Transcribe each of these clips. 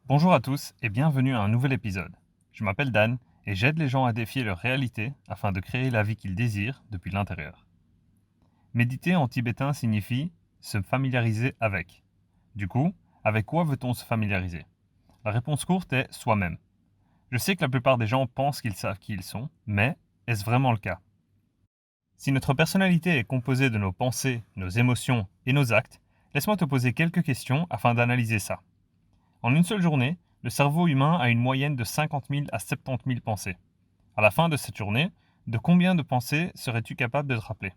Bonjour à tous et bienvenue à un nouvel épisode. Je m'appelle Dan et j'aide les gens à défier leur réalité afin de créer la vie qu'ils désirent depuis l'intérieur. Méditer en tibétain signifie se familiariser avec. Du coup, avec quoi veut-on se familiariser? La réponse courte est soi-même. Je sais que la plupart des gens pensent qu'ils savent qui ils sont, mais est-ce vraiment le cas? Si notre personnalité est composée de nos pensées, nos émotions et nos actes, laisse-moi te poser quelques questions afin d'analyser ça. En une seule journée, le cerveau humain a une moyenne de 50 000 à 70 000 pensées. À la fin de cette journée, de combien de pensées serais-tu capable de te rappeler?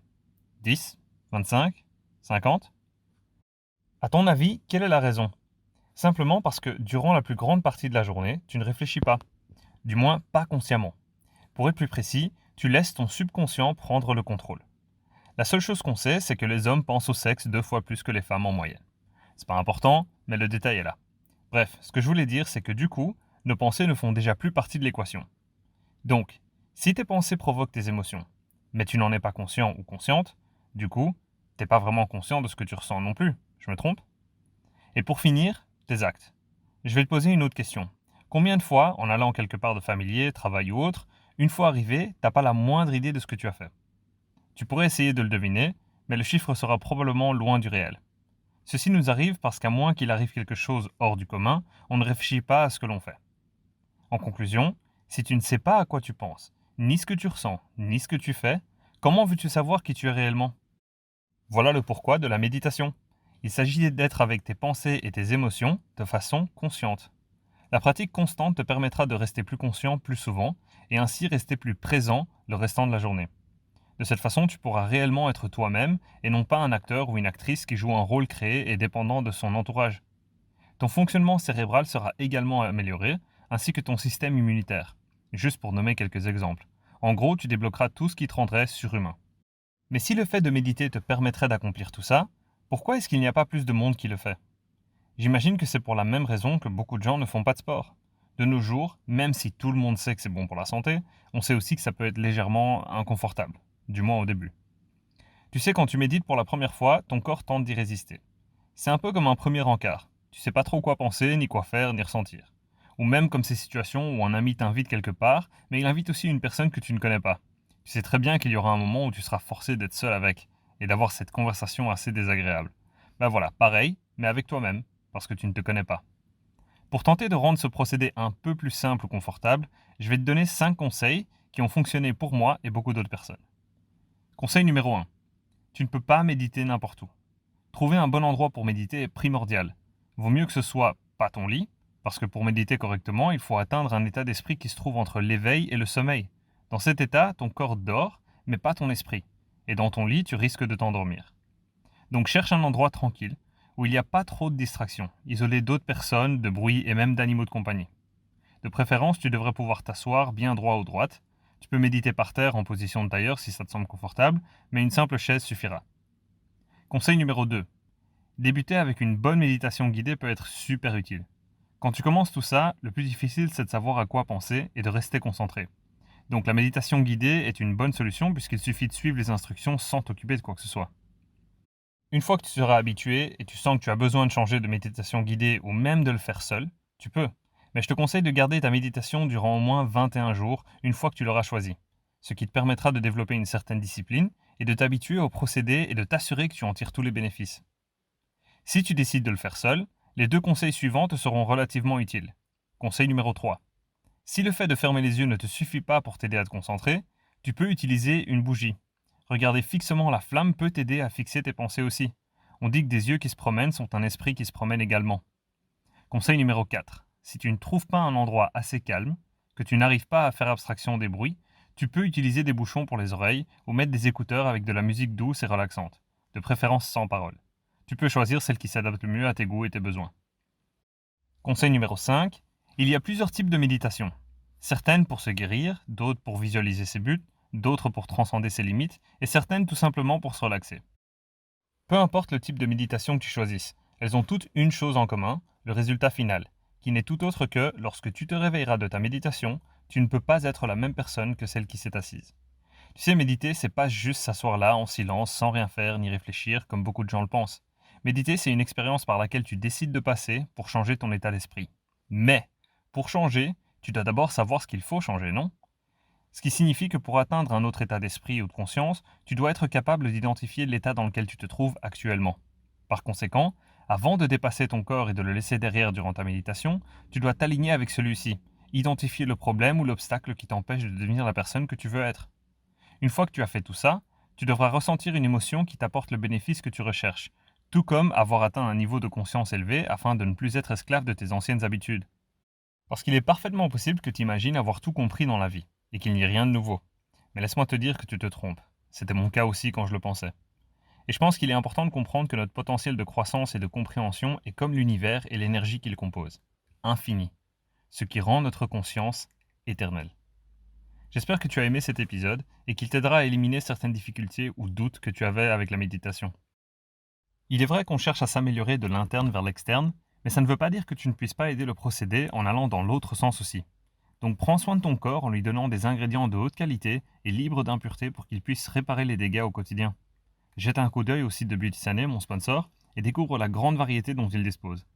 10? 25? 50? À ton avis, quelle est la raison? Simplement parce que durant la plus grande partie de la journée, tu ne réfléchis pas. Du moins, pas consciemment. Pour être plus précis, tu laisses ton subconscient prendre le contrôle. La seule chose qu'on sait, c'est que les hommes pensent au sexe 2 fois plus que les femmes en moyenne. C'est pas important, mais le détail est là. Bref, ce que je voulais dire, c'est que du coup, nos pensées ne font déjà plus partie de l'équation. Donc, si tes pensées provoquent tes émotions, mais tu n'en es pas conscient ou consciente, du coup, t'es pas vraiment conscient de ce que tu ressens non plus. Je me trompe? Et pour finir, tes actes. Je vais te poser une autre question. Combien de fois, en allant quelque part de familier, travail ou autre, une fois arrivé, t'as pas la moindre idée de ce que tu as fait? Tu pourrais essayer de le deviner, mais le chiffre sera probablement loin du réel. Ceci nous arrive parce qu'à moins qu'il arrive quelque chose hors du commun, on ne réfléchit pas à ce que l'on fait. En conclusion, si tu ne sais pas à quoi tu penses, ni ce que tu ressens, ni ce que tu fais, comment veux-tu savoir qui tu es réellement? Voilà le pourquoi de la méditation. Il s'agit d'être avec tes pensées et tes émotions de façon consciente. La pratique constante te permettra de rester plus conscient plus souvent et ainsi rester plus présent le restant de la journée. De cette façon, tu pourras réellement être toi-même et non pas un acteur ou une actrice qui joue un rôle créé et dépendant de son entourage. Ton fonctionnement cérébral sera également amélioré, ainsi que ton système immunitaire. Juste pour nommer quelques exemples. En gros, tu débloqueras tout ce qui te rendrait surhumain. Mais si le fait de méditer te permettrait d'accomplir tout ça, pourquoi est-ce qu'il n'y a pas plus de monde qui le fait? J'imagine que c'est pour la même raison que beaucoup de gens ne font pas de sport. De nos jours, même si tout le monde sait que c'est bon pour la santé, on sait aussi que ça peut être légèrement inconfortable, du moins au début. Tu sais, quand tu médites pour la première fois, ton corps tente d'y résister. C'est un peu comme un premier encart. Tu sais pas trop quoi penser, ni quoi faire, ni ressentir. Ou même comme ces situations où un ami t'invite quelque part, mais il invite aussi une personne que tu ne connais pas. Tu sais très bien qu'il y aura un moment où tu seras forcé d'être seul avec, et d'avoir cette conversation assez désagréable. Ben voilà, pareil, mais avec toi-même, parce que tu ne te connais pas. Pour tenter de rendre ce procédé un peu plus simple ou confortable, je vais te donner 5 conseils qui ont fonctionné pour moi et beaucoup d'autres personnes. Conseil numéro 1. Tu ne peux pas méditer n'importe où. Trouver un bon endroit pour méditer est primordial. Vaut mieux que ce soit pas ton lit, parce que pour méditer correctement, il faut atteindre un état d'esprit qui se trouve entre l'éveil et le sommeil. Dans cet état, ton corps dort, mais pas ton esprit. Et dans ton lit, tu risques de t'endormir. Donc cherche un endroit tranquille, où il n'y a pas trop de distractions, isolé d'autres personnes, de bruit et même d'animaux de compagnie. De préférence, tu devrais pouvoir t'asseoir bien droit ou droite. Tu peux méditer par terre en position de tailleur si ça te semble confortable, mais une simple chaise suffira. Conseil numéro 2. Débuter avec une bonne méditation guidée peut être super utile. Quand tu commences tout ça, le plus difficile c'est de savoir à quoi penser et de rester concentré. Donc la méditation guidée est une bonne solution puisqu'il suffit de suivre les instructions sans t'occuper de quoi que ce soit. Une fois que tu seras habitué et tu sens que tu as besoin de changer de méditation guidée ou même de le faire seul, tu peux. Mais je te conseille de garder ta méditation durant au moins 21 jours une fois que tu l'auras choisi. Ce qui te permettra de développer une certaine discipline et de t'habituer au procédé et de t'assurer que tu en tires tous les bénéfices. Si tu décides de le faire seul, les 2 conseils suivants te seront relativement utiles. Conseil numéro 3. Si le fait de fermer les yeux ne te suffit pas pour t'aider à te concentrer, tu peux utiliser une bougie. Regarder fixement la flamme peut t'aider à fixer tes pensées aussi. On dit que des yeux qui se promènent sont un esprit qui se promène également. Conseil numéro 4. Si tu ne trouves pas un endroit assez calme, que tu n'arrives pas à faire abstraction des bruits, tu peux utiliser des bouchons pour les oreilles ou mettre des écouteurs avec de la musique douce et relaxante, de préférence sans parole. Tu peux choisir celle qui s'adapte le mieux à tes goûts et tes besoins. Conseil numéro 5. Il y a plusieurs types de méditation. Certaines pour se guérir, d'autres pour visualiser ses buts, d'autres pour transcender ses limites, et certaines tout simplement pour se relaxer. Peu importe le type de méditation que tu choisisses, elles ont toutes une chose en commun, le résultat final, qui n'est tout autre que, lorsque tu te réveilleras de ta méditation, tu ne peux pas être la même personne que celle qui s'est assise. Tu sais, méditer, c'est pas juste s'asseoir là en silence, sans rien faire ni réfléchir, comme beaucoup de gens le pensent. Méditer, c'est une expérience par laquelle tu décides de passer pour changer ton état d'esprit. Mais, pour changer, tu dois d'abord savoir ce qu'il faut changer, non? Ce qui signifie que pour atteindre un autre état d'esprit ou de conscience, tu dois être capable d'identifier l'état dans lequel tu te trouves actuellement. Par conséquent, avant de dépasser ton corps et de le laisser derrière durant ta méditation, tu dois t'aligner avec celui-ci, identifier le problème ou l'obstacle qui t'empêche de devenir la personne que tu veux être. Une fois que tu as fait tout ça, tu devras ressentir une émotion qui t'apporte le bénéfice que tu recherches, tout comme avoir atteint un niveau de conscience élevé afin de ne plus être esclave de tes anciennes habitudes. Parce qu'il est parfaitement possible que tu imagines avoir tout compris dans la vie, et qu'il n'y ait rien de nouveau. Mais laisse-moi te dire que tu te trompes. C'était mon cas aussi quand je le pensais. Et je pense qu'il est important de comprendre que notre potentiel de croissance et de compréhension est comme l'univers et l'énergie qu'il compose. Infini. Ce qui rend notre conscience éternelle. J'espère que tu as aimé cet épisode et qu'il t'aidera à éliminer certaines difficultés ou doutes que tu avais avec la méditation. Il est vrai qu'on cherche à s'améliorer de l'interne vers l'externe, mais ça ne veut pas dire que tu ne puisses pas aider le procédé en allant dans l'autre sens aussi. Donc prends soin de ton corps en lui donnant des ingrédients de haute qualité et libres d'impuretés pour qu'il puisse réparer les dégâts au quotidien. Jette un coup d'œil au site de Beauty Sané, mon sponsor, et découvre la grande variété dont il dispose.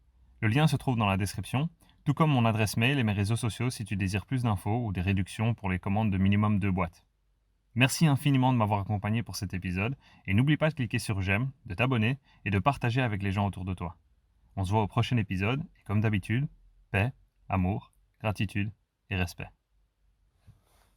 Le lien se trouve dans la description, tout comme mon adresse mail et mes réseaux sociaux si tu désires plus d'infos ou des réductions pour les commandes de minimum 2 boîtes. Merci infiniment de m'avoir accompagné pour cet épisode, et n'oublie pas de cliquer sur j'aime, de t'abonner et de partager avec les gens autour de toi. On se voit au prochain épisode, et comme d'habitude, paix, amour, gratitude et respect.